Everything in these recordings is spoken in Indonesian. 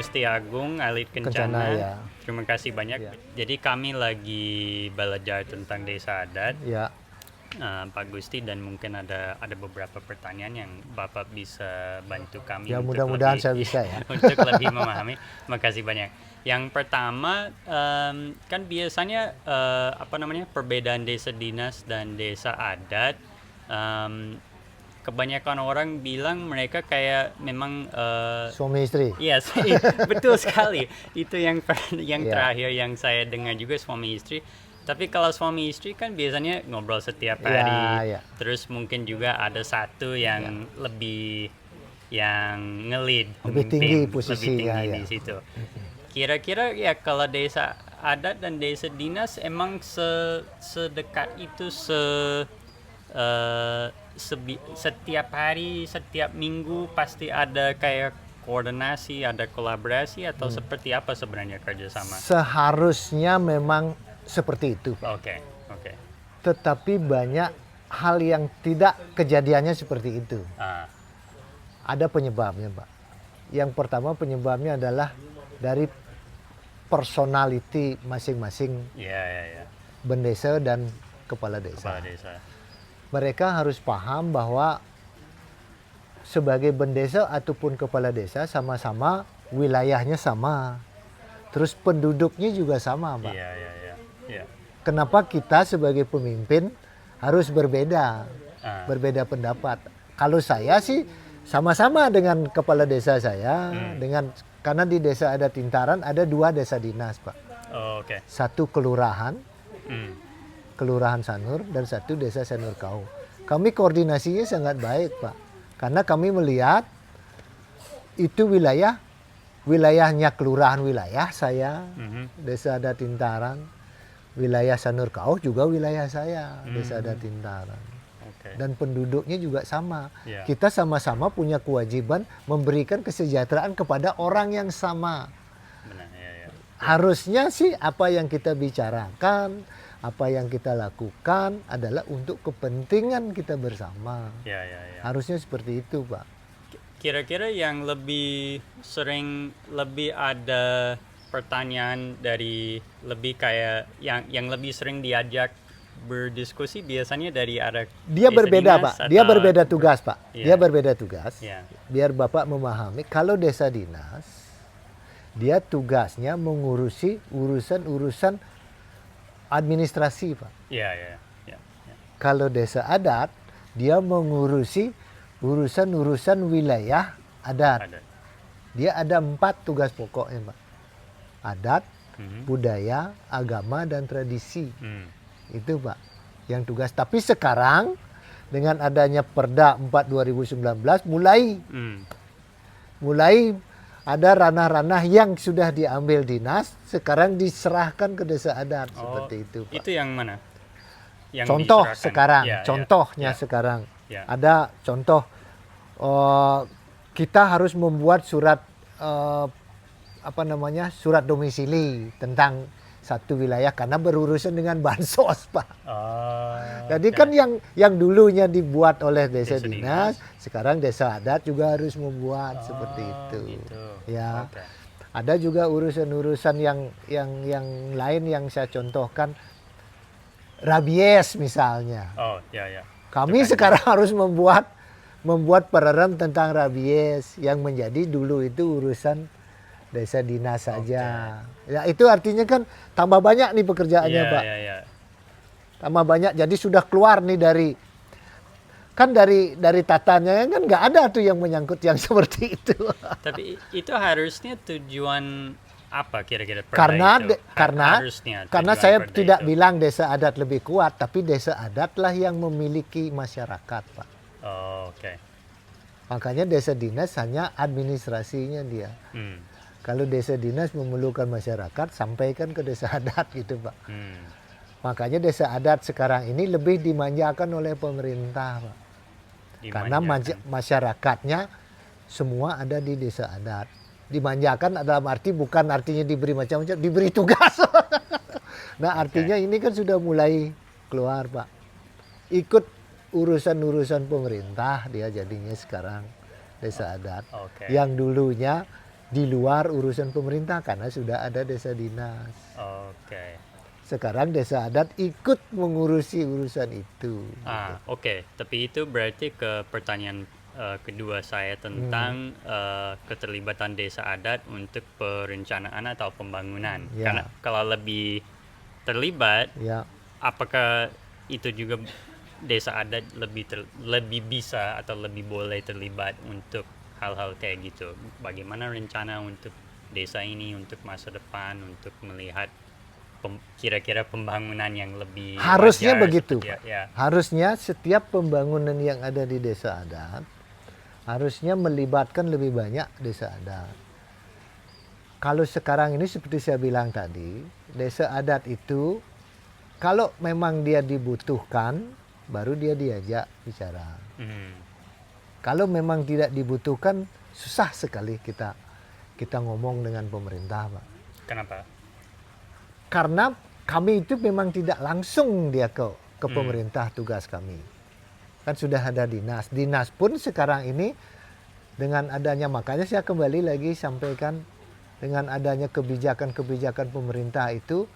Gusti Agung Alit Kencana, Kencana. ya. Terima kasih banyak. Ya. Jadi kami lagi belajar tentang desa adat, Ya, Pak Gusti, dan mungkin ada beberapa pertanyaan yang Bapak bisa bantu kami ya untuk mudah-mudahan lebih saya bisa ya. untuk lebih memahami. Makasih banyak. Yang pertama, kan biasanya perbedaan desa dinas dan desa adat. Kebanyakan orang bilang mereka kayak memang Suami istri. yes, betul sekali. Itu yang Ya. terakhir yang saya dengar juga, suami istri. Tapi kalau suami istri kan biasanya ngobrol setiap Ya, hari. ya. Terus mungkin juga ada satu yang lebih yang nge-lead, Lebih tinggi pemimpin, posisinya, lebih tinggi ya. di situ. Kira-kira ya kalau desa adat dan desa dinas emang sedekat itu setiap hari, setiap minggu pasti ada kayak koordinasi, ada kolaborasi, atau seperti apa sebenarnya kerjasama? Seharusnya memang seperti itu, Pak. Oke. Tetapi banyak hal yang tidak kejadiannya seperti itu. Ada penyebabnya, Pak. Yang pertama penyebabnya adalah dari personality masing-masing Ya. bendesa dan kepala desa. Kepala desa. Mereka harus paham bahwa sebagai bendesa ataupun kepala desa sama-sama wilayahnya sama. Terus penduduknya juga sama, Pak. Iya. Kenapa kita sebagai pemimpin harus berbeda pendapat? Kalau saya sih sama-sama dengan kepala desa saya, karena di desa adat Tintaran ada 2 desa dinas, Pak. Oh, oke. Satu kelurahan, Kelurahan Sanur, dan satu desa Sanur Kau. Kami koordinasinya sangat baik, Pak. Karena kami melihat itu wilayahnya kelurahan wilayah saya, desa adat Tintaran. Wilayah Sanur Kau juga wilayah saya, desa adat Tintaran. Okay. Dan penduduknya juga sama. Yeah. Kita sama-sama punya kewajiban memberikan kesejahteraan kepada orang yang sama. Benar, ya. Harusnya sih apa yang kita bicarakan, apa yang kita lakukan adalah untuk kepentingan kita bersama. Ya. Harusnya seperti itu, Pak. Kira-kira yang lebih ada pertanyaan dari lebih kayak yang lebih sering diajak berdiskusi biasanya dari arah dia berbeda, Pak. Dia berbeda tugas, Pak. Yeah. Dia berbeda tugas. Yeah. Biar Bapak memahami, kalau desa dinas dia tugasnya mengurusi urusan administrasi, Pak. Iya. Kalau desa adat dia mengurusi urusan wilayah adat. Dia ada 4 tugas pokoknya, Pak. Adat, budaya, agama, dan tradisi. Itu, Pak, yang tugas. Tapi sekarang dengan adanya Perda 4 2019 mulai ada ranah-ranah yang sudah diambil dinas, sekarang diserahkan ke desa adat. Seperti itu, Pak. Itu yang mana? Yang contoh diserahkan? Sekarang, contohnya Yeah. sekarang Yeah. ada contoh kita harus membuat surat surat domisili tentang satu wilayah karena berurusan dengan bansos, Pak. Jadi kan yang dulunya dibuat oleh desa dinas, sekarang desa adat juga harus membuat seperti itu. Gitu. Ya. Okay. Ada juga urusan-urusan yang lain yang saya contohkan, rabies misalnya. Ya. Kami sekarang harus membuat peraturan tentang rabies yang menjadi dulu itu urusan desa dinas saja. Okay. Ya, itu artinya kan tambah banyak nih pekerjaannya, Pak. Iya. Tambah banyak. Jadi sudah keluar nih dari tatanya kan nggak ada tuh yang menyangkut yang seperti itu. Tapi itu harusnya tujuan apa kira-kira? Karena saya tidak bilang desa adat lebih kuat, tapi desa adatlah yang memiliki masyarakat, Pak. Oke. Makanya desa dinas hanya administrasinya dia. Kalau desa dinas memerlukan masyarakat, sampaikan ke desa adat gitu, Pak. Makanya desa adat sekarang ini lebih dimanjakan oleh pemerintah, Pak. Karena masyarakatnya semua ada di desa adat. Dimanjakan dalam arti bukan artinya diberi macam-macam, diberi tugas. Nah, artinya ini kan sudah mulai keluar, Pak. Ikut urusan-urusan pemerintah dia jadinya sekarang desa adat. Yang dulunya di luar urusan pemerintah karena sudah ada desa dinas. Oke. Sekarang desa adat ikut mengurusi urusan itu. Oke. Tapi itu berarti ke pertanyaan kedua saya tentang keterlibatan desa adat untuk perencanaan atau pembangunan. Ya. Karena kalau lebih terlibat, Ya, apakah itu juga desa adat lebih bisa atau lebih boleh terlibat untuk hal-hal kayak gitu? Bagaimana rencana untuk desa ini untuk masa depan, untuk melihat kira-kira pembangunan yang lebih harusnya wajar, begitu. ya. Harusnya setiap pembangunan yang ada di desa adat harusnya melibatkan lebih banyak desa adat. Kalau sekarang ini seperti saya bilang tadi, desa adat itu kalau memang dia dibutuhkan, baru dia diajak bicara. Kalau memang tidak dibutuhkan, susah sekali kita ngomong dengan pemerintah, Pak. Kenapa? Karena kami itu memang tidak langsung dia ke pemerintah tugas kami. Kan sudah ada dinas. Dinas pun sekarang ini dengan adanya, makanya saya kembali lagi sampaikan, dengan adanya kebijakan-kebijakan pemerintah itu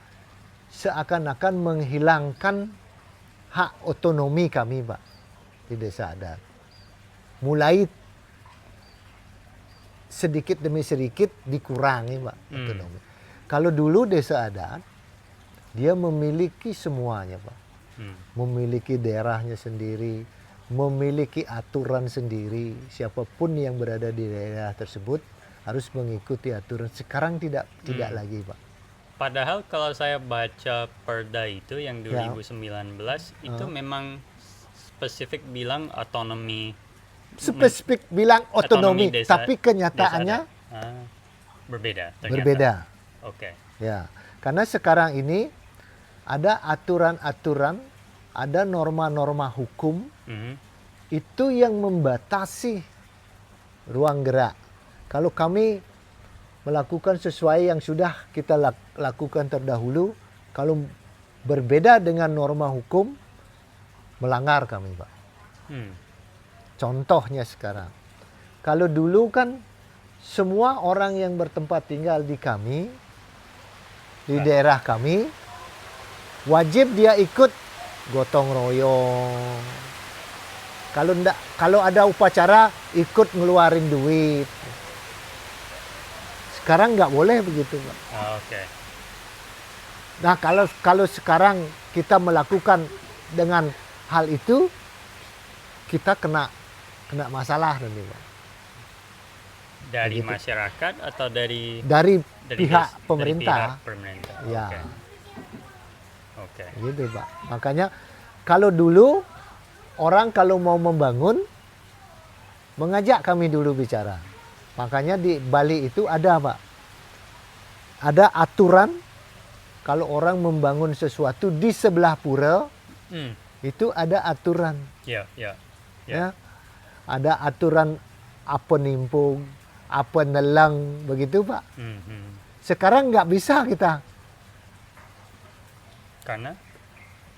seakan-akan menghilangkan hak otonomi kami, Pak, di desa adat. Mulai sedikit demi sedikit dikurangi, Pak, otonomi. Kalau dulu desa adat, dia memiliki semuanya, Pak. Memiliki daerahnya sendiri, memiliki aturan sendiri. Siapapun yang berada di daerah tersebut harus mengikuti aturan. Sekarang tidak lagi, Pak. Padahal kalau saya baca Perda itu yang 2019 itu memang spesifik bilang otonomi. Spesifik bilang otonomi, desa, tapi kenyataannya berbeda. Ternyata. Berbeda. Oke. Ya, karena sekarang ini ada aturan-aturan, ada norma-norma hukum itu yang membatasi ruang gerak. Kalau kami melakukan sesuai yang sudah kita lakukan terdahulu, kalau berbeda dengan norma hukum, melanggar kami, Pak. Contohnya sekarang, kalau dulu kan semua orang yang bertempat tinggal di kami, di daerah kami, wajib dia ikut gotong royong. Kalau ada upacara, ikut ngeluarin duit. Sekarang nggak boleh begitu, Pak. Oke. Nah, kalau sekarang kita melakukan dengan hal itu, kita kena masalah nanti, Pak. Dari Begitu. masyarakat atau dari pihak pemerintah? Dari pihak pemerintah. Ya. Oke. Gitu, Pak. Makanya kalau dulu orang kalau mau membangun mengajak kami dulu bicara. Makanya di Bali itu ada, Pak. Ada aturan kalau orang membangun sesuatu di sebelah pura, itu ada aturan. Ya. Ya. Ada aturan apa nimpung, apa nelang, begitu, Pak. Sekarang nggak bisa kita.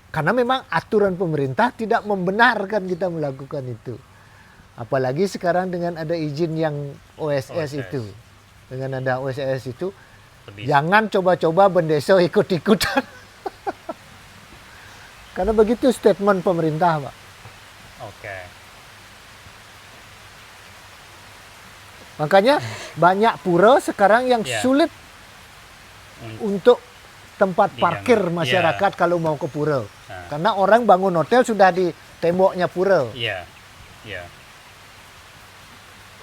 Karena memang aturan pemerintah tidak membenarkan kita melakukan itu. Apalagi sekarang dengan ada izin yang OSS itu. Dengan ada OSS itu, jangan coba-coba bendeso ikut-ikutan. Karena begitu statement pemerintah, Pak. Oke. Makanya banyak pura sekarang yang sulit untuk tempat parkir masyarakat kalau mau ke pura. Karena orang bangun hotel sudah di temboknya pura. Iya.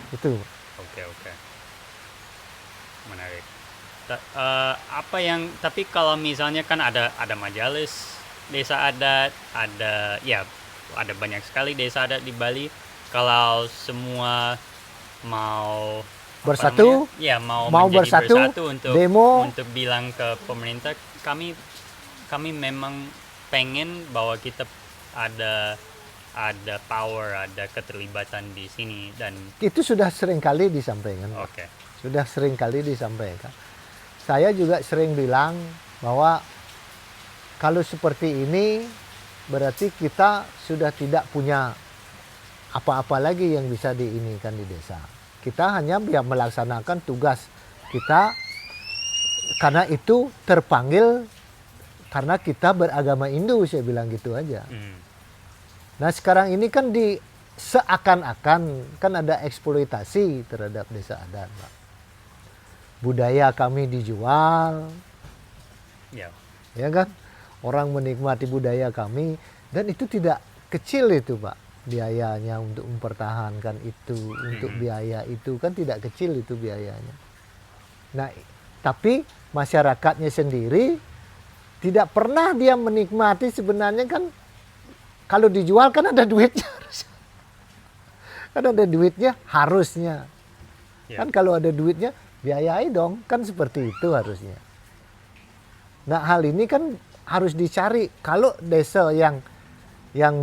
Itu. Oke. Menarik. Tapi kalau misalnya kan ada majelis desa adat, ada banyak sekali desa adat di Bali. Kalau semua mau bersatu, mau bersatu untuk demo, untuk bilang ke pemerintah, kami memang pengen bahwa kita ada power, ada keterlibatan di sini, dan itu sudah sering kali disampaikan. Oke. Sudah sering kali disampaikan. Saya juga sering bilang bahwa kalau seperti ini berarti kita sudah tidak punya apa-apa lagi yang bisa diinikan di desa. Kita hanya ya melaksanakan tugas kita karena itu terpanggil karena kita beragama Hindu, saya bilang gitu aja. Nah sekarang ini kan seakan-akan kan ada eksploitasi terhadap desa adat, Pak. Budaya kami dijual, ya kan? Orang menikmati budaya kami dan itu tidak kecil itu, Pak. Biayanya untuk mempertahankan itu, untuk biaya itu kan tidak kecil itu biayanya. Nah, tapi masyarakatnya sendiri tidak pernah dia menikmati sebenarnya kan kalau dijual kan ada duitnya. Kan ada duitnya harusnya. Kan kalau ada duitnya biayai dong, kan seperti itu harusnya. Nah, hal ini kan harus dicari. Kalau desa yang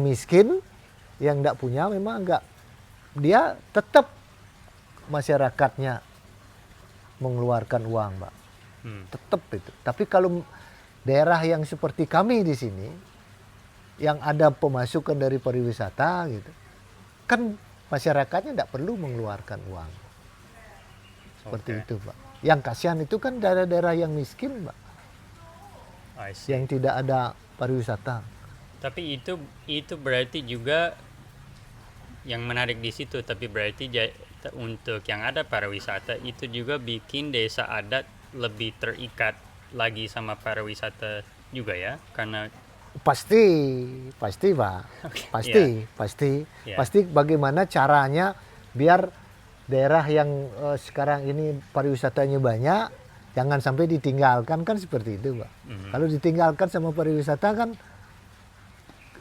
miskin, yang tidak punya memang dia tetap masyarakatnya mengeluarkan uang, Pak. Tetap itu. Tapi kalau daerah yang seperti kami di sini, yang ada pemasukan dari pariwisata gitu, kan masyarakatnya tidak perlu mengeluarkan uang. Seperti itu, Pak. Yang kasihan itu kan daerah-daerah yang miskin, Pak. Yang tidak ada pariwisata. Tapi itu berarti juga yang menarik di situ, tapi berarti untuk yang ada pariwisata itu juga bikin desa adat lebih terikat lagi sama pariwisata juga ya, karena pasti Pak. Pasti bagaimana caranya biar daerah yang sekarang ini pariwisatanya banyak jangan sampai ditinggalkan, kan seperti itu, Pak. Kalau ditinggalkan sama pariwisata kan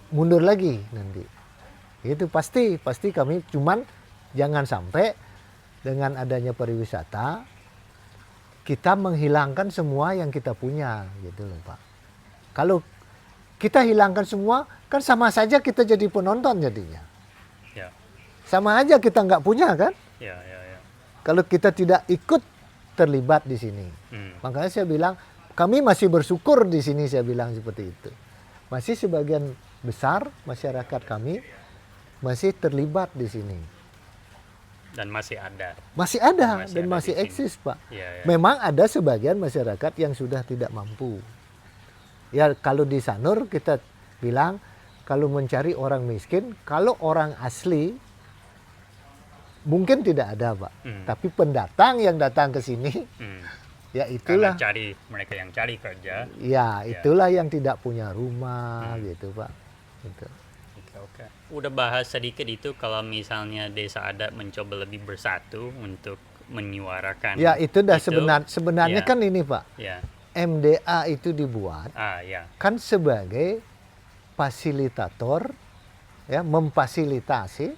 mundur lagi nanti. Itu pasti kami, cuman jangan sampai dengan adanya pariwisata kita menghilangkan semua yang kita punya gitu loh, Pak. Kalau kita hilangkan semua kan sama saja kita jadi penonton jadinya. Sama aja kita nggak punya kan? Kalau kita tidak ikut terlibat di sini. Makanya saya bilang kami masih bersyukur di sini, saya bilang seperti itu. Masih sebagian besar masyarakat kami masih terlibat di sini. Dan masih ada. Masih ada dan masih eksis, Pak. Memang ada sebagian masyarakat yang sudah tidak mampu. Ya kalau di Sanur kita bilang kalau mencari orang miskin, kalau orang asli mungkin tidak ada, Pak. Tapi pendatang yang datang ke sini, ya itulah. Mereka yang cari kerja. Ya itulah yang tidak punya rumah, gitu, Pak. Gitu. Oke. Udah bahas sedikit itu kalau misalnya desa adat mencoba lebih bersatu untuk menyuarakan. Ya itu dah sebenarnya kan ini, Pak. MDA itu dibuat kan sebagai fasilitator, ya, memfasilitasi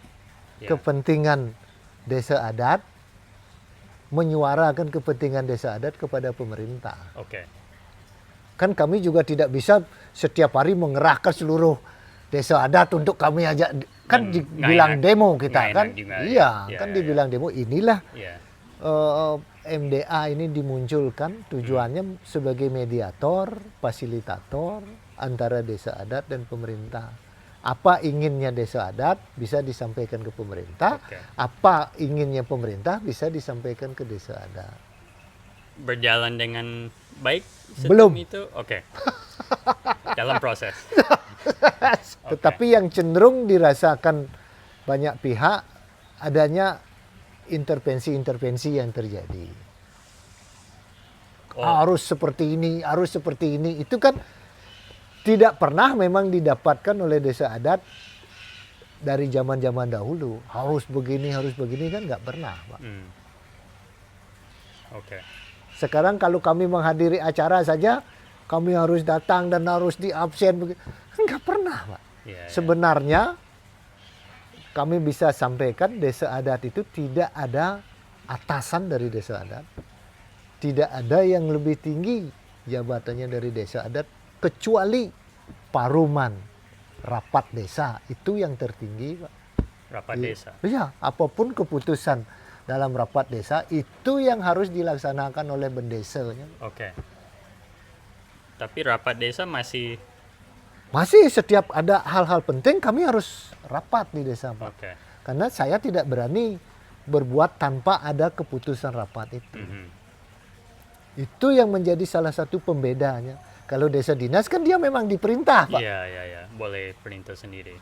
kepentingan desa adat, menyuarakan kepentingan desa adat kepada pemerintah. Kan kami juga tidak bisa setiap hari mengerahkan seluruh desa adat untuk kami ajak, kan dibilang demo kita kan, kan dibilang demo. Inilah MDA ini dimunculkan tujuannya sebagai mediator, fasilitator antara desa adat dan pemerintah. Apa inginnya desa adat bisa disampaikan ke pemerintah, apa inginnya pemerintah bisa disampaikan ke desa adat. Berjalan dengan baik belum itu? Dalam proses. Tetapi yang cenderung dirasakan banyak pihak adanya intervensi-intervensi yang terjadi. Harus seperti ini, itu kan tidak pernah memang didapatkan oleh desa adat dari zaman-zaman dahulu. Harus begini kan nggak pernah, Pak. Sekarang kalau kami menghadiri acara saja, kami harus datang dan harus di absen. Nggak pernah, Pak. Sebenarnya kami bisa sampaikan desa adat itu tidak ada atasan dari desa adat. Tidak ada yang lebih tinggi jabatannya dari desa adat kecuali paruman rapat desa, itu yang tertinggi, Pak. Rapat desa. Iya, apapun keputusan dalam rapat desa itu yang harus dilaksanakan oleh bendesanya. Tapi rapat desa masih setiap ada hal-hal penting kami harus rapat di desa, Pak. Karena saya tidak berani berbuat tanpa ada keputusan rapat itu. Mhm. Itu yang menjadi salah satu pembedanya. Kalau desa dinas kan dia memang diperintah, Pak. Iya. Boleh perintah sendiri.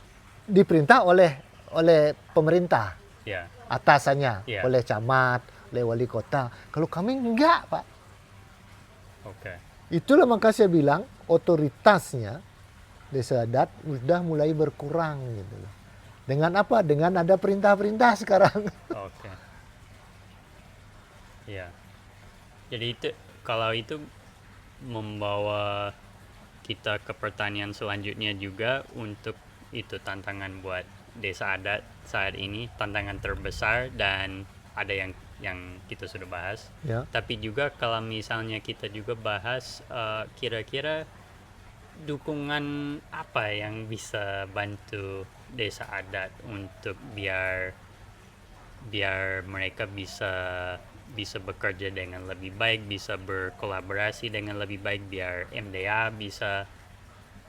Diperintah oleh pemerintah, Ya. atasannya, Iya. oleh camat, oleh wali kota. Kalau kami enggak, Pak. Oke. Itulah maka saya bilang otoritasnya desa adat sudah mulai berkurang gitu loh. Dengan apa? Dengan ada perintah-perintah sekarang. Oke. Iya. Jadi itu kalau itu membawa kita ke pertanyaan selanjutnya juga untuk itu tantangan buat desa adat saat ini, tantangan terbesar, dan ada yang kita sudah bahas. Ya. Tapi juga kalau misalnya kita juga bahas kira-kira dukungan apa yang bisa bantu desa adat untuk biar mereka bisa bekerja dengan lebih baik, bisa berkolaborasi dengan lebih baik, biar MDA bisa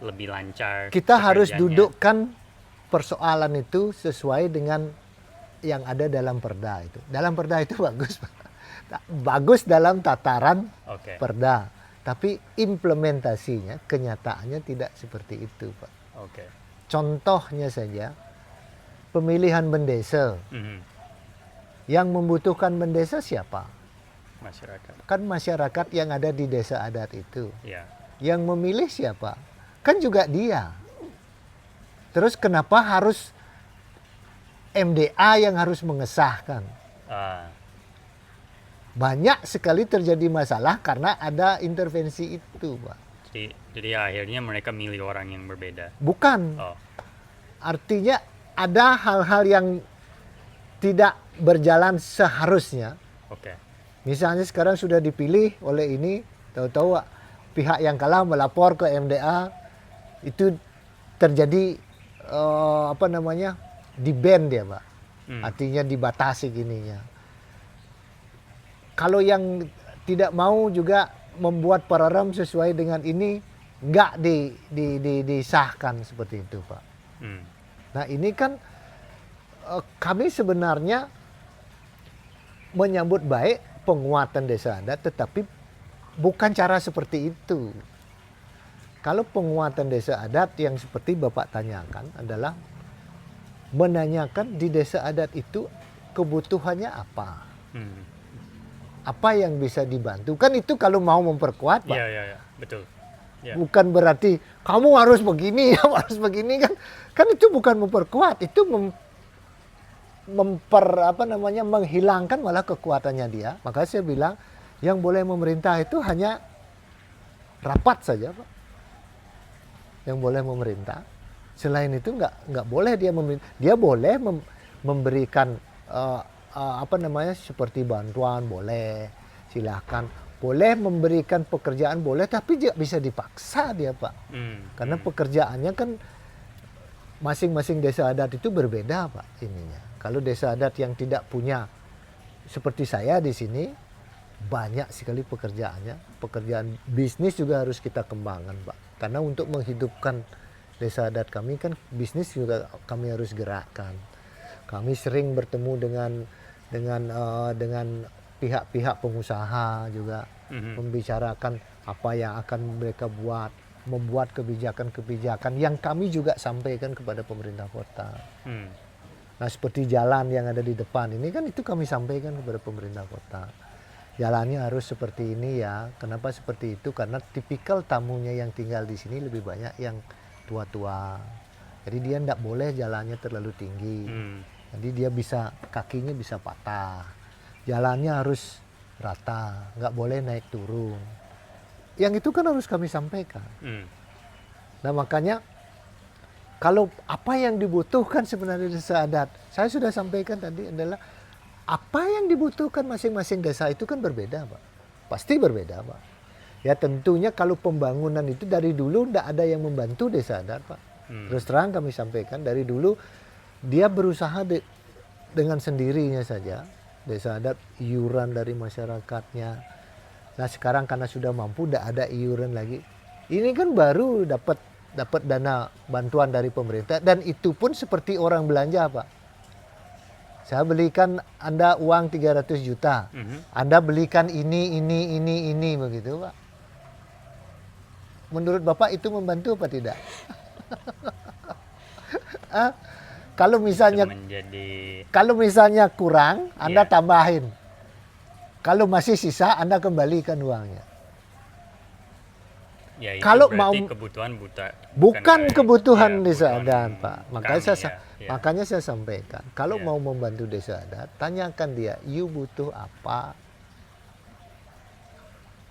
lebih lancar. Kita harus pekerjaannya. dudukkan persoalan itu sesuai dengan yang ada dalam perda itu. Dalam perda itu bagus, Pak. Bagus dalam tataran Oke. perda. Tapi implementasinya, kenyataannya tidak seperti itu, Pak. Oke. Contohnya saja, pemilihan mendesa. Mhm. Yang membutuhkan mendesa siapa? Masyarakat. Kan masyarakat yang ada di desa adat itu. Ya. Yang memilih siapa? Kan juga dia. Terus kenapa harus MDA yang harus mengesahkan? Ah, Banyak sekali terjadi masalah karena ada intervensi itu, Pak. jadi akhirnya mereka milih orang yang berbeda. Bukan. Oh. Artinya ada hal-hal yang tidak berjalan seharusnya. Oke. Misalnya sekarang sudah dipilih oleh ini, tahu-tahu pihak yang kalah melapor ke MDA, itu terjadi di-ban dia, Pak. Artinya dibatasi gininya. Kalau yang tidak mau juga membuat pararam sesuai dengan ini, nggak disahkan seperti itu, Pak. Nah ini kan kami sebenarnya menyambut baik penguatan desa adat, tetapi bukan cara seperti itu. Kalau penguatan desa adat yang seperti Bapak tanyakan adalah menanyakan di desa adat itu kebutuhannya apa. Apa yang bisa dibantu. Kan itu kalau mau memperkuat, Pak. Iya, betul. Ya. Bukan berarti kamu harus begini, kamu harus begini kan. Kan itu bukan memperkuat, itu menghilangkan malah kekuatannya dia. Makanya saya bilang yang boleh memerintah itu hanya rapat saja, Pak. Yang boleh memerintah. Selain itu nggak boleh dia memerintah. Dia boleh memberikan seperti bantuan boleh, silahkan. Boleh memberikan pekerjaan boleh, tapi juga bisa dipaksa dia, Pak. Karena pekerjaannya kan masing-masing desa adat itu berbeda, Pak, ininya. Kalau desa adat yang tidak punya seperti saya di sini, banyak sekali pekerjaannya. Pekerjaan bisnis juga harus kita kembangkan, Pak. Karena untuk menghidupkan desa adat kami kan bisnis juga kami harus gerakkan. Kami sering bertemu dengan pihak-pihak pengusaha juga, membicarakan apa yang akan mereka buat, membuat kebijakan-kebijakan yang kami juga sampaikan kepada pemerintah kota. Nah seperti jalan yang ada di depan ini kan itu kami sampaikan kepada pemerintah kota. Jalannya harus seperti ini ya. Kenapa seperti itu? Karena tipikal tamunya yang tinggal di sini lebih banyak yang tua-tua. Jadi dia tidak boleh jalannya terlalu tinggi. Jadi dia kakinya bisa patah. Jalannya harus rata, nggak boleh naik turun. Yang itu kan harus kami sampaikan. Nah makanya kalau apa yang dibutuhkan sebenarnya desa adat, saya sudah sampaikan tadi adalah apa yang dibutuhkan masing-masing desa itu kan berbeda, Pak. Pasti berbeda, Pak. Ya tentunya kalau pembangunan itu dari dulu tidak ada yang membantu desa adat, Pak. Terus terang kami sampaikan dari dulu dia berusaha dengan sendirinya saja. Desa adat iuran dari masyarakatnya. Nah sekarang karena sudah mampu tidak ada iuran lagi. Ini kan baru dapat dana bantuan dari pemerintah dan itu pun seperti orang belanja, Pak. Saya belikan Anda uang 300 juta. Anda belikan ini begitu, Pak. Menurut Bapak itu membantu apa tidak? Ah, kalau misalnya kalau misalnya kurang, Anda tambahin. Kalau masih sisa, Anda kembalikan uangnya. Ya, itu Kalau berarti mau kebutuhan bukan kebutuhan ya, desa kebutuhan adat, Pak. kami, Makanya saya sampaikan, kalau Ya. mau membantu desa adat, tanyakan dia, you butuh apa?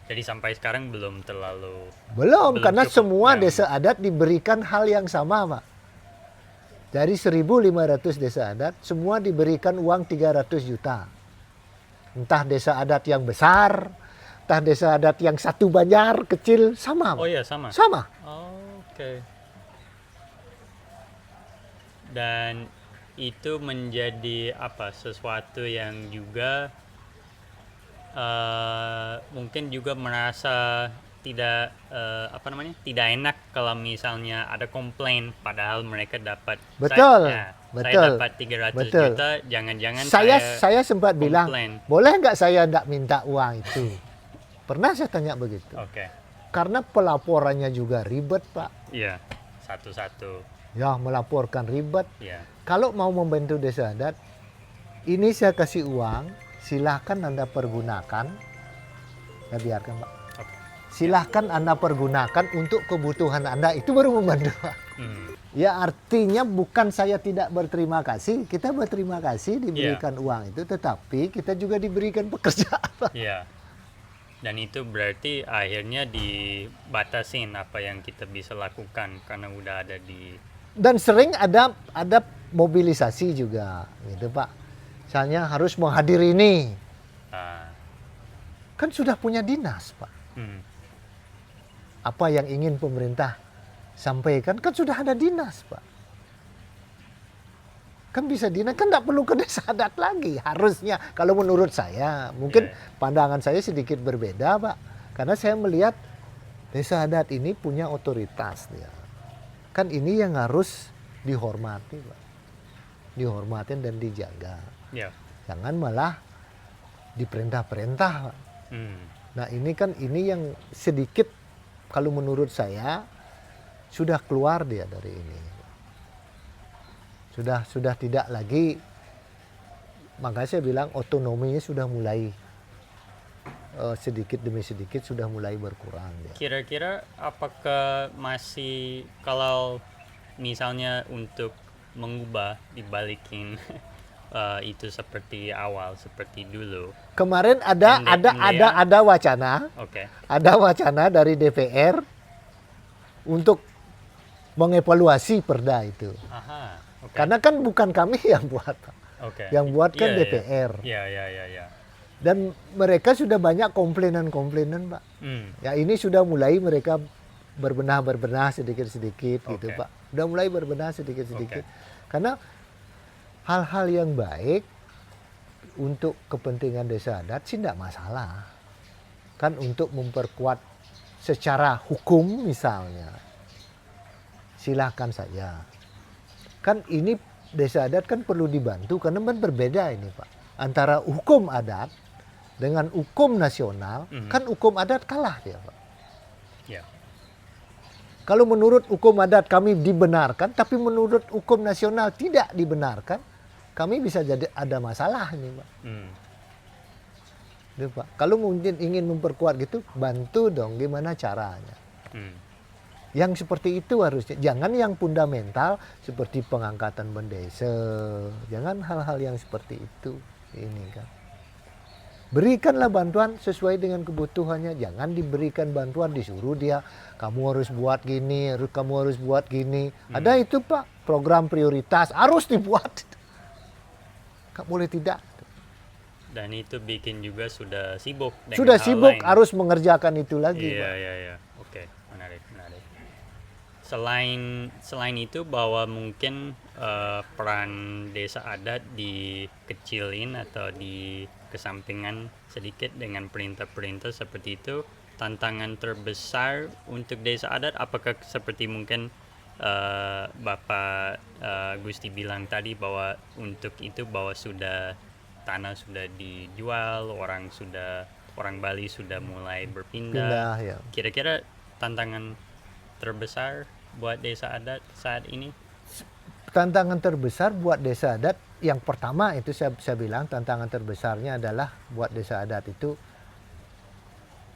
Jadi sampai sekarang belum Belum, karena cukup semua yang- desa adat diberikan hal yang sama, Pak. Dari 1.500 desa adat, semua diberikan uang 300 juta. Entah desa adat yang besar, entah desa adat yang satu banjar, kecil, sama, Pak. Oh iya, sama. Sama. Oke. Dan itu menjadi apa? Sesuatu yang juga mungkin juga merasa tidak tidak enak kalau misalnya ada komplain padahal mereka dapat Betul, saya betul, dapat 300 betul. juta, jangan-jangan Saya sempat bilang, komplain. boleh nggak saya nggak minta uang itu? Pernah saya tanya begitu. Oke. Karena pelaporannya juga ribet, Pak. Iya, satu-satu. Ya, melaporkan ribet. Iya. Kalau mau membantu desa adat, ini saya kasih uang, silahkan Anda pergunakan. Ya biarkan, Pak. Oke. Silahkan Anda pergunakan untuk kebutuhan Anda, itu baru membantu, Pak. Ya artinya bukan saya tidak berterima kasih, kita berterima kasih diberikan uang itu, tetapi kita juga diberikan pekerjaan, Pak. Iya. Dan itu berarti akhirnya dibatasin apa yang kita bisa lakukan karena udah ada di Dan sering ada mobilisasi juga, gitu, Pak. Misalnya harus menghadiri ini, kan sudah punya dinas, Pak. Apa yang ingin pemerintah sampaikan kan sudah ada dinas, Pak. Kan bisa dinas, kan nggak perlu ke desa adat lagi harusnya. Kalau menurut saya, mungkin pandangan saya sedikit berbeda, Pak. Karena saya melihat desa adat ini punya otoritas dia. Kan ini yang harus dihormati, Pak. Dihormatin dan dijaga. Ya. Jangan malah diperintah-perintah, Pak. Nah ini yang sedikit kalau menurut saya sudah keluar dia dari ini. Sudah tidak lagi, makanya saya bilang otonominya sudah mulai sedikit demi sedikit sudah mulai berkurang dia. Kira-kira apakah masih kalau misalnya untuk mengubah dibalikin itu seperti awal, seperti dulu. Kemarin ada wacana, ada wacana dari DPR untuk mengevaluasi perda itu. Karena kan bukan kami yang buat, yang buat kan DPR. Iya. Dan mereka sudah banyak komplainan, Pak. Ya ini sudah mulai mereka berbenah sedikit-sedikit gitu, Pak. Udah mulai berbenah sedikit-sedikit. Karena hal-hal yang baik untuk kepentingan desa adat sih tidak masalah. Kan untuk memperkuat secara hukum misalnya, silakan saja. Kan ini desa adat kan perlu dibantu karena kan berbeda ini, Pak. Antara hukum adat dengan hukum nasional, kan hukum adat kalah dia, Pak. Ya. Kalau menurut hukum adat kami dibenarkan, tapi menurut hukum nasional tidak dibenarkan, kami bisa jadi ada masalah ini, Pak. Gitu, Pak. Kalau mungkin ingin memperkuat gitu, bantu dong gimana caranya. Yang seperti itu harusnya. Jangan yang fundamental seperti pengangkatan bendesa. Jangan hal-hal yang seperti itu. Ini kan. Berikanlah bantuan sesuai dengan kebutuhannya. Jangan diberikan bantuan disuruh dia, kamu harus buat gini, kamu harus buat gini. Ada itu, Pak, program prioritas harus dibuat. Gak boleh tidak. Dan itu bikin juga sudah sibuk dengan Sudah hal sibuk lain. harus mengerjakan itu lagi, Pak. Iya. Oke, menarik. Selain itu bahwa mungkin peran desa adat dikecilin atau dikesampingkan sedikit dengan perintah-perintah seperti itu, tantangan terbesar untuk desa adat apakah seperti mungkin Bapak Gusti bilang tadi bahwa untuk itu bahwa tanah sudah dijual, orang Bali sudah mulai berpindah. Pindah ya. Kira-kira tantangan terbesar buat desa adat saat ini? Tantangan terbesar buat desa adat yang pertama itu saya bilang tantangan terbesarnya adalah buat desa adat itu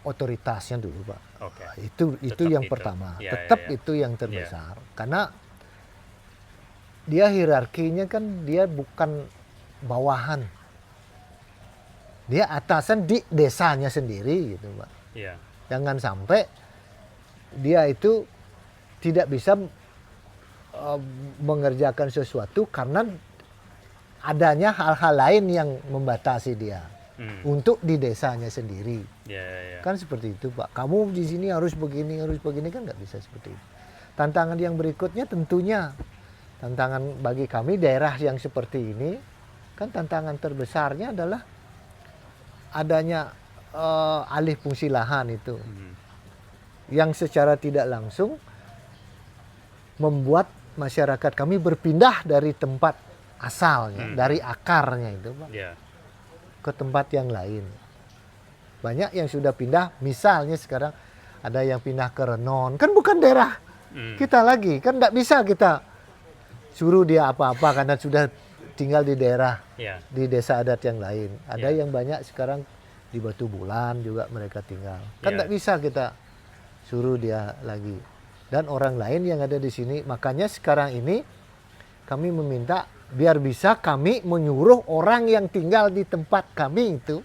otoritasnya dulu Pak. Oke. Itu Tetap yang itu. pertama. Ya, Tetap ya, ya. itu yang terbesar. Karena dia hierarkinya kan dia bukan bawahan. Dia atasan di desanya sendiri gitu Pak. Iya. Jangan sampai dia itu tidak bisa mengerjakan sesuatu karena adanya hal-hal lain yang membatasi dia untuk di desanya sendiri. Ya, ya, ya. Kan seperti itu Pak. Kamu di sini harus begini kan nggak bisa seperti itu. Tantangan yang berikutnya tentunya tantangan bagi kami daerah yang seperti ini kan tantangan terbesarnya adalah adanya alih fungsi lahan itu yang secara tidak langsung membuat masyarakat kami berpindah dari tempat asalnya, dari akarnya itu Pak, Ya. ke tempat yang lain. Banyak yang sudah pindah, misalnya sekarang ada yang pindah ke Renon, kan bukan daerah kita lagi, kan nggak bisa kita suruh dia apa-apa karena sudah tinggal di daerah, Ya. di desa adat yang lain. Ada Ya. yang banyak sekarang di Batu Bulan juga mereka tinggal, kan Ya. nggak bisa kita suruh dia lagi. Dan orang lain yang ada di sini, makanya sekarang ini kami meminta biar bisa kami menyuruh orang yang tinggal di tempat kami itu,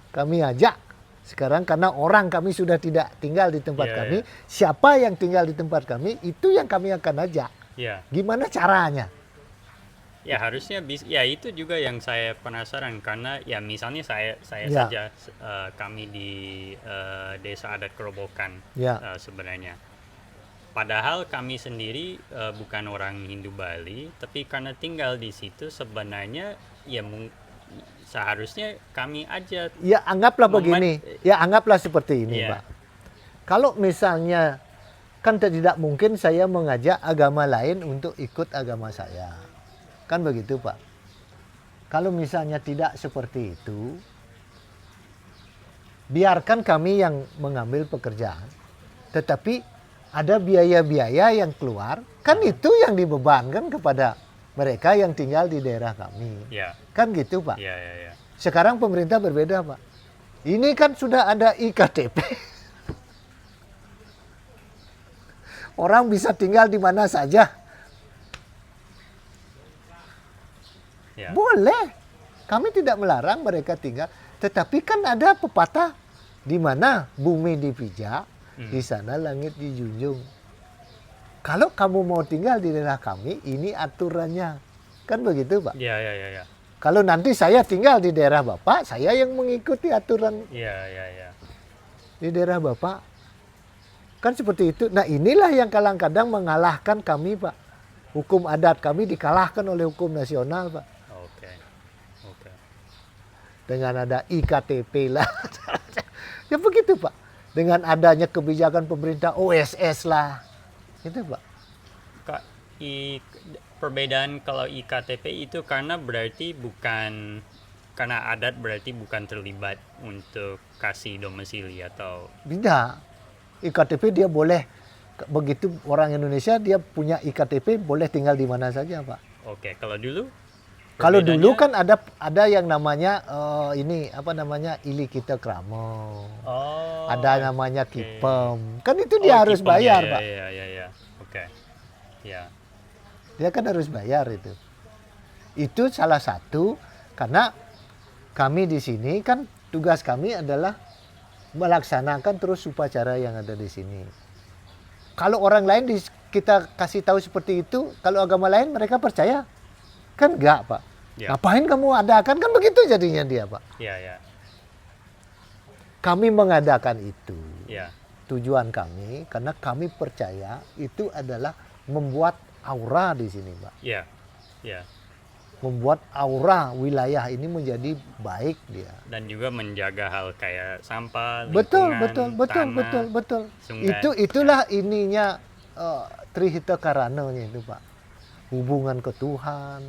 kami ajak sekarang karena orang kami sudah tidak tinggal di tempat Ya, kami, ya. siapa yang tinggal di tempat kami itu yang kami akan ajak. Ya. Gimana caranya? Ya harusnya ya itu juga yang saya penasaran karena ya misalnya saya Ya. saja kami di desa adat Kerobokan Ya. sebenarnya. Padahal kami sendiri bukan orang Hindu Bali, tapi karena tinggal di situ sebenarnya ya seharusnya kami aja. Ya anggaplah begini, ya anggaplah seperti ini Ya. Pak. Kalau misalnya kan tidak mungkin saya mengajak agama lain untuk ikut agama saya. Kan begitu Pak. Kalau misalnya tidak seperti itu, biarkan kami yang mengambil pekerjaan. Tetapi ada biaya-biaya yang keluar, kan itu yang dibebankan kepada mereka yang tinggal di daerah kami. Ya. Kan gitu Pak. Ya, ya, ya. Sekarang pemerintah berbeda Pak. Ini kan sudah ada IKTP. Orang bisa tinggal di mana saja. Ya. Boleh. Kami tidak melarang mereka tinggal. Tetapi kan ada pepatah di mana bumi dipijak, di sana langit dijunjung. Kalau kamu mau tinggal di daerah kami, ini aturannya. Kan begitu Pak. Ya, ya, ya, ya. Kalau nanti saya tinggal di daerah Bapak, saya yang mengikuti aturan Ya, ya, ya. di daerah Bapak. Kan seperti itu. Nah inilah yang kadang-kadang mengalahkan kami Pak. Hukum adat kami dikalahkan oleh hukum nasional Pak. Oke. Oke. Dengan ada IKTP lah. Ya begitu Pak. Dengan adanya kebijakan pemerintah OSS lah. Itu Pak. Kak, perbedaan kalau IKTP itu karena adat berarti bukan terlibat untuk kasih domisili atau Tidak. IKTP dia boleh, begitu orang Indonesia dia punya IKTP boleh tinggal di mana saja Pak. oke. Kalau dulu Kalau dulu perbedaannya- kan ada yang namanya ini apa namanya Ili Kita Kramo. Oh, Ada namanya oke. Kipem. Kan itu dia harus Kipem, bayar, ya, Pak. ya, ya, ya. Oke. Ya. Dia kan harus bayar itu. Itu salah satu karena kami di sini kan tugas kami adalah melaksanakan terus upacara yang ada di sini. Kalau orang lain kita kasih tahu seperti itu, kalau agama lain mereka percaya? Kan enggak, Pak. Ya. Ngapain kamu adakan? Kan begitu jadinya dia, Pak. Ya, ya. Kami mengadakan itu. Ya. Tujuan kami karena kami percaya itu adalah membuat aura di sini, Pak. Ya. Ya. Membuat aura wilayah ini menjadi baik dia. Dan juga menjaga hal kayak sampah, Betul, lingkungan, betul, tanah, betul. sungai. Itulah ininya Trihita Karana-nya itu Pak. Hubungan ke Tuhan,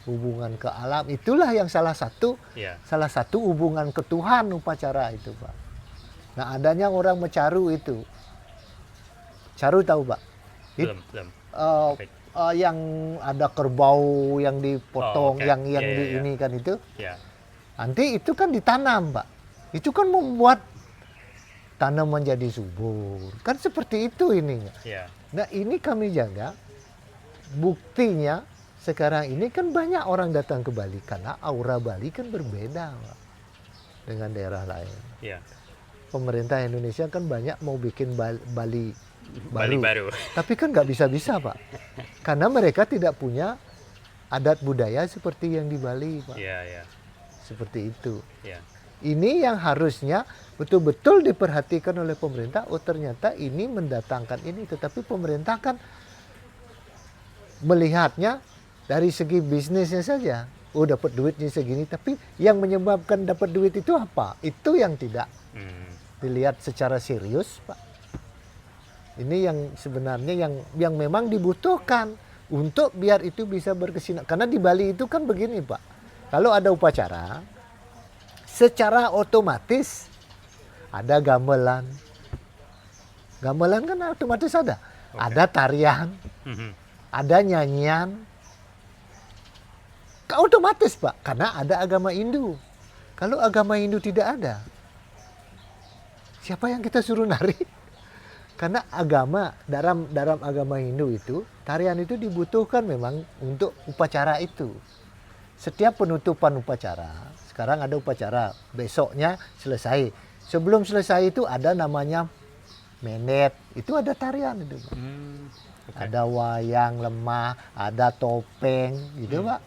hubungan ke alam, itulah yang salah satu hubungan ke Tuhan upacara itu Pak. Nah adanya orang mencaru itu, caru tahu Pak? Belum. Yang ada kerbau yang dipotong, yang ini kan itu. Yeah. Nanti itu kan ditanam Pak. Itu kan membuat tanam menjadi subur. Kan seperti itu ininya. Yeah. Nah ini kami jaga. Buktinya sekarang ini kan banyak orang datang ke Bali karena aura Bali kan berbeda Pak, dengan daerah lain. Yeah. Pemerintah Indonesia kan banyak mau bikin Bali baru. Tapi kan nggak bisa Pak. Karena mereka tidak punya adat budaya seperti yang di Bali Pak. Yeah. Seperti itu. Yeah. Ini yang harusnya betul-betul diperhatikan oleh pemerintah. Oh ternyata ini mendatangkan ini. Tetapi pemerintah kan melihatnya dari segi bisnisnya saja. Oh dapat duitnya segini. Tapi yang menyebabkan dapat duit itu apa? Itu yang tidak dilihat secara serius Pak. Ini yang sebenarnya yang memang dibutuhkan untuk biar itu bisa berkesinambungan. Karena di Bali itu kan begini Pak. Kalau ada upacara, secara otomatis ada gamelan. Gamelan kan otomatis ada. Okay. Ada tarian, ada nyanyian. Otomatis Pak, karena ada agama Hindu. Kalau agama Hindu tidak ada, siapa yang kita suruh nari? Karena agama, dalam agama Hindu itu, tarian itu dibutuhkan memang untuk upacara itu. Setiap penutupan upacara, sekarang ada upacara, besoknya selesai. Sebelum selesai itu ada namanya menet, itu ada tarian itu Pak. Okay. Ada wayang lemah, ada topeng gitu Pak.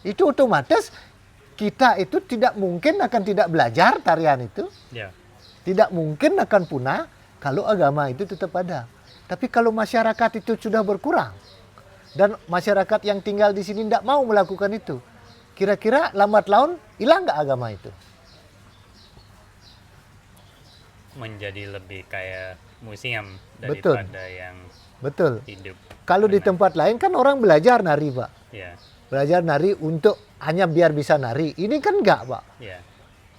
Itu otomatis kita itu tidak mungkin akan tidak belajar tarian itu. Yeah. Tidak mungkin akan punah kalau agama itu tetap ada. Tapi kalau masyarakat itu sudah berkurang dan masyarakat yang tinggal di sini tidak mau melakukan itu, kira-kira lambat laun hilang nggak agama itu? Menjadi lebih kayak museum daripada yang hidup. Kalau di tempat lain kan orang belajar nari Pak. Yeah. Belajar nari untuk hanya biar bisa nari. Ini kan enggak Pak. Yeah.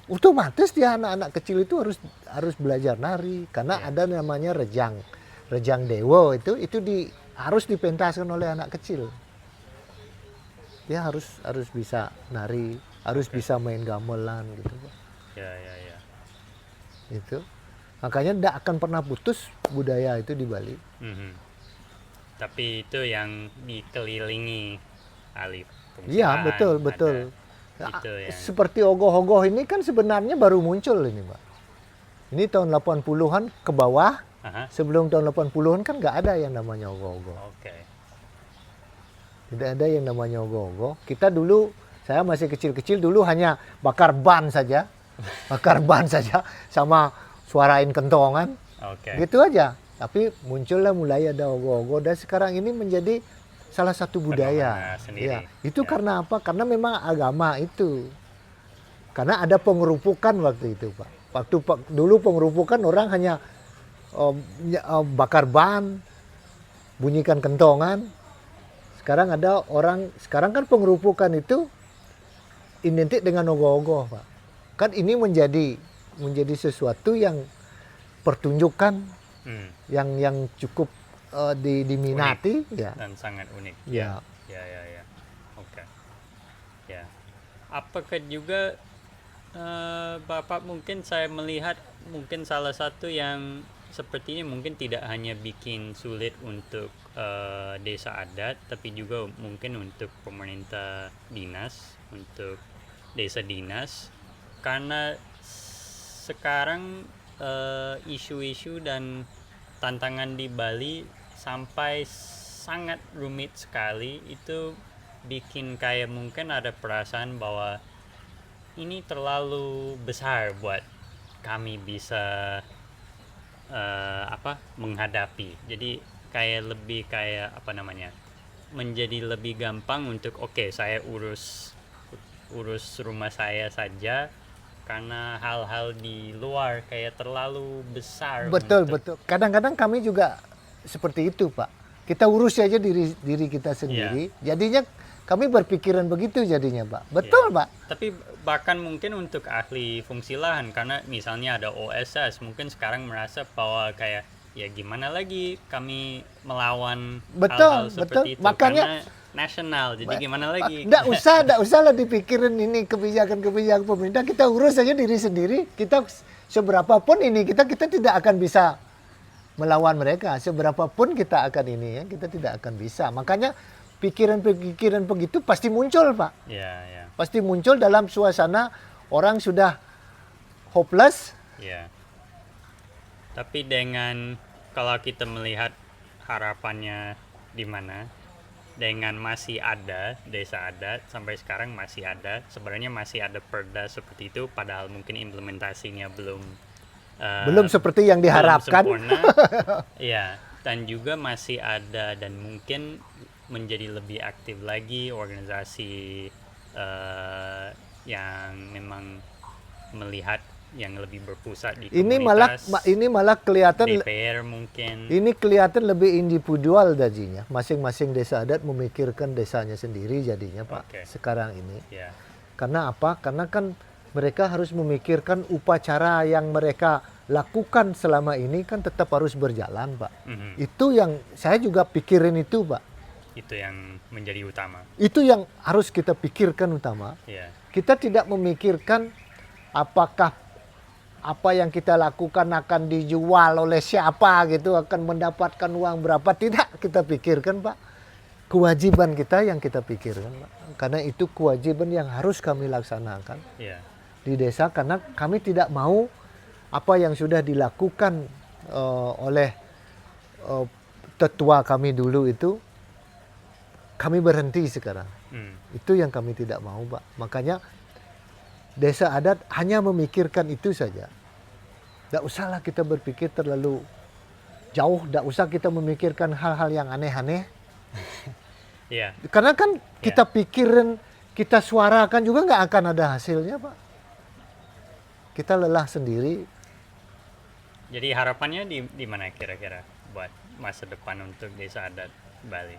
Otomatis dia anak-anak kecil itu harus belajar nari karena ada namanya rejang dewa itu harus dipentaskan oleh anak kecil. Dia harus bisa nari, harus bisa main gamelan gitu Pak. Ya. Itu makanya tidak akan pernah putus budaya itu di Bali. Tapi itu yang dikelilingi alif. Iya betul. Itu yang... Seperti ogoh-ogoh ini kan sebenarnya baru muncul ini Pak. Ini tahun 80-an ke bawah. Sebelum tahun 80-an kan nggak ada yang namanya ogoh-ogoh. Okay. Tidak ada yang namanya ogoh-ogoh. Kita dulu, saya masih kecil-kecil dulu hanya bakar ban saja. Sama suarain kentongan. Okay. Gitu aja. Tapi muncullah mulai ada ogoh-ogoh dan sekarang ini menjadi salah satu budaya. Ya, itu karena apa? Karena memang agama itu. Karena ada pengerupukan waktu itu Pak. Dulu pengerupukan orang hanya bakar ban, bunyikan kentongan. Sekarang kan pengerupukan itu identik dengan ogoh-ogoh Pak. Kan ini menjadi sesuatu yang pertunjukan yang cukup diminati unik, ya dan sangat unik. Ya. Oke. Ya. Apakah juga Bapak mungkin saya melihat mungkin salah satu yang sepertinya mungkin tidak hanya bikin sulit untuk desa adat, tapi juga mungkin untuk pemerintah dinas, untuk desa dinas, karena sekarang isu-isu dan tantangan di Bali sampai sangat rumit sekali. Itu bikin kayak mungkin ada perasaan bahwa ini terlalu besar buat kami bisa menghadapi. Jadi lebih menjadi lebih gampang untuk saya urus rumah saya saja, karena hal-hal di luar kayak terlalu besar. Betul. Kadang-kadang kami juga seperti itu, Pak. Kita urus saja diri kita sendiri. Jadinya kami berpikiran begitu jadinya, Pak. Betul, Pak. Tapi bahkan mungkin untuk ahli fungsi lahan, karena misalnya ada OSS, mungkin sekarang merasa bahwa kayak ya gimana lagi kami melawan hal-hal seperti itu, makanya karena nasional, jadi gimana lagi? Nggak usah lah dipikirin ini kebijakan-kebijakan pemerintah. Kita urus saja diri sendiri. Kita seberapapun ini kita tidak akan bisa melawan mereka. Seberapapun kita akan ini ya, kita tidak akan bisa. Makanya pikiran-pikiran begitu pasti muncul, Pak. Ya. Pasti muncul dalam suasana orang sudah hopeless. Ya. Tapi dengan kalau kita melihat harapannya di mana, dengan masih ada desa adat sampai sekarang masih ada, sebenarnya masih ada perda seperti itu, padahal mungkin implementasinya belum seperti yang diharapkan. Belum sempurna. Ya, dan juga masih ada dan mungkin menjadi lebih aktif lagi organisasi yang memang melihat yang lebih berpusat di komunitas. Ini malah kelihatan DPR mungkin. Ini kelihatan lebih individual jadinya. Masing-masing desa adat memikirkan desanya sendiri jadinya, Pak. Sekarang ini. Yeah. Karena apa? Karena kan mereka harus memikirkan upacara yang mereka lakukan selama ini kan tetap harus berjalan, Pak. Itu yang saya juga pikirin itu, Pak. Itu yang menjadi utama. Itu yang harus kita pikirkan utama. Yeah. Kita tidak memikirkan apakah apa yang kita lakukan akan dijual oleh siapa gitu, akan mendapatkan uang berapa. Tidak kita pikirkan, Pak. Kewajiban kita yang kita pikirkan, Pak. Karena itu kewajiban yang harus kami laksanakan di desa. Karena kami tidak mau apa yang sudah dilakukan oleh tetua kami dulu itu, kami berhenti sekarang. Itu yang kami tidak mau, Pak. Makanya desa adat hanya memikirkan itu saja. Tidak usahlah kita berpikir terlalu jauh, tidak usah kita memikirkan hal-hal yang aneh-aneh. Karena kan kita pikirin, kita suarakan juga nggak akan ada hasilnya, Pak. Kita lelah sendiri. Jadi harapannya di mana kira-kira buat masa depan untuk desa adat Bali?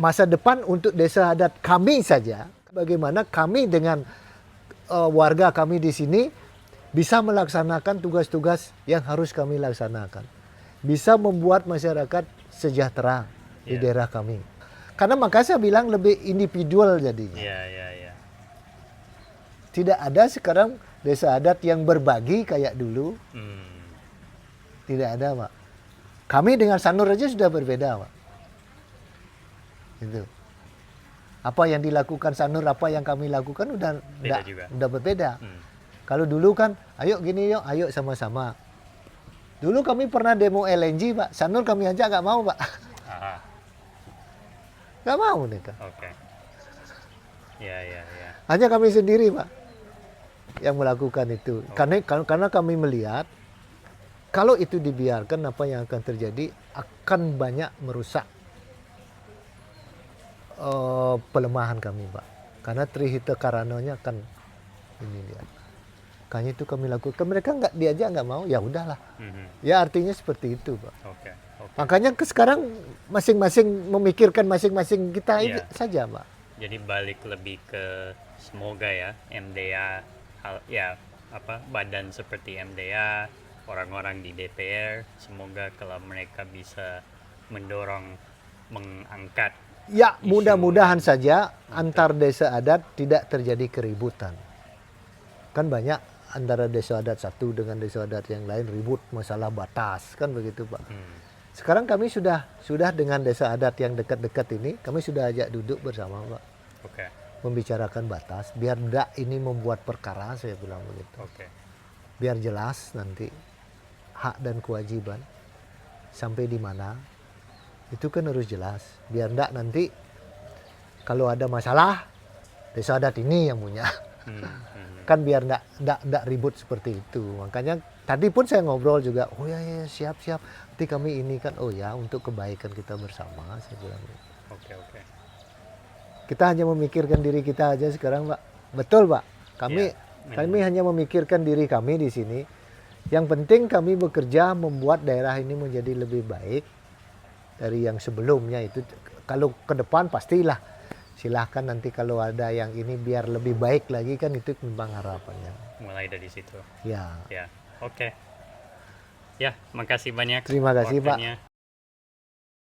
Masa depan untuk desa adat kami saja, bagaimana kami dengan warga kami di sini bisa melaksanakan tugas-tugas yang harus kami laksanakan. Bisa membuat masyarakat sejahtera di daerah kami. Karena makanya saya bilang lebih individual jadinya. Tidak ada sekarang desa adat yang berbagi kayak dulu. Tidak ada, Pak. Kami dengan Sanur aja sudah berbeda, Pak. Itu. Apa yang dilakukan Sanur, apa yang kami lakukan udah berbeda. Kalau dulu kan, ayo gini yuk, ayo sama-sama. Dulu kami pernah demo LNG, Pak. Sanur kami aja nggak mau, Pak. Nggak mau mereka. Hanya kami sendiri, Pak, yang melakukan itu. Karena kami melihat, kalau itu dibiarkan, apa yang akan terjadi akan banyak merusak pelemahan kami, Pak. Karena Trihita Karanonya kan ini dia. Makanya itu kami lakukan. Mereka nggak mau, ya udahlah. Ya artinya seperti itu, Pak. Makanya sekarang masing-masing memikirkan masing-masing kita saja, Pak. Jadi balik lebih ke semoga ya MDA, badan seperti MDA, orang-orang di DPR, semoga kalau mereka bisa mendorong, mengangkat. Ya, mudah-mudahan saja antar desa adat tidak terjadi keributan. Kan banyak antara desa adat satu dengan desa adat yang lain ribut masalah batas, kan begitu, Pak. Sekarang kami sudah dengan desa adat yang dekat-dekat ini, kami sudah ajak duduk bersama, Pak. Membicarakan batas, biar tidak ini membuat perkara, saya bilang begitu. Biar jelas nanti hak dan kewajiban sampai di mana. Itu kan harus jelas. Biar enggak nanti kalau ada masalah desa adat ini yang punya. Kan biar enggak ribut seperti itu. Makanya tadi pun saya ngobrol juga, oh ya siap. Nanti kami ini kan, oh ya untuk kebaikan kita bersama, saya bilang. Kita hanya memikirkan diri kita aja sekarang, Pak. Betul, Pak. Kami hanya memikirkan diri kami di sini. Yang penting kami bekerja membuat daerah ini menjadi lebih baik. dari yang sebelumnya itu. Kalau ke depan pastilah silahkan nanti kalau ada yang ini biar lebih baik lagi kan itu memang harapannya. Mulai dari situ. Ya. Ya, oke. Ya, makasih banyak. Terima kasih, Pak. waktunya.